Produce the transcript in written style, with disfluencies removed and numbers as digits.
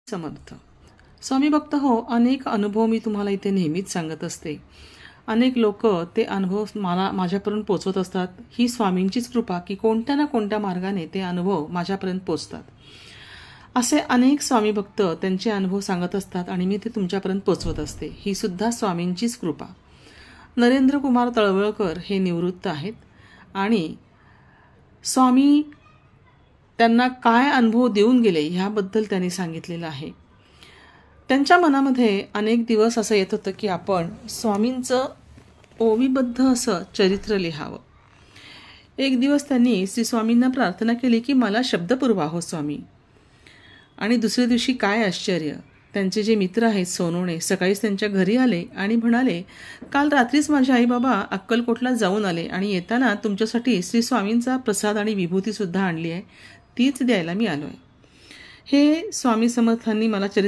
समर्थ स्वामी भक्त हो, अनेक अनुभव मी तुम्हाला इथे नेहमीच सांगत असते. अनेक लोक ते अनुभव माझ्यापर्यंत पोचवत असतात. ही स्वामींचीच कृपा की कोणत्या ना कोणत्या मार्गाने ते अनुभव माझ्यापर्यंत पोचतात. असे अनेक स्वामी भक्त त्यांचे अनुभव सांगत असतात आणि मी ते तुमच्यापर्यंत पोचवत असते. ही सुद्धा स्वामींचीच कृपा. नरेंद्र कुमार तळवळकर हे निवृत्त आहेत आणि स्वामी त्यांना काय अनुभव देऊन गेले ह्याबद्दल त्यांनी सांगितलेलं आहे. त्यांच्या मनामध्ये अनेक दिवस असं येत होतं की आपण स्वामींचं ओवीबद्ध असं चरित्र लिहावं. एक दिवस त्यांनी श्री स्वामींना प्रार्थना केली की मला शब्द पुरवा हो स्वामी. आणि दुसऱ्या दिवशी काय आश्चर्य, त्यांचे जे मित्र आहेत सोनवणे सकाळीच त्यांच्या घरी आले आणि म्हणाले, काल रात्रीच माझे आई बाबा अक्कलकोटला जाऊन आले आणि येताना तुमच्यासाठी श्री स्वामींचा प्रसाद आणि विभूतीसुद्धा आणली आहे, तीच द्यायला मी आलो आहे. हे स्वामी समर्थांनी मला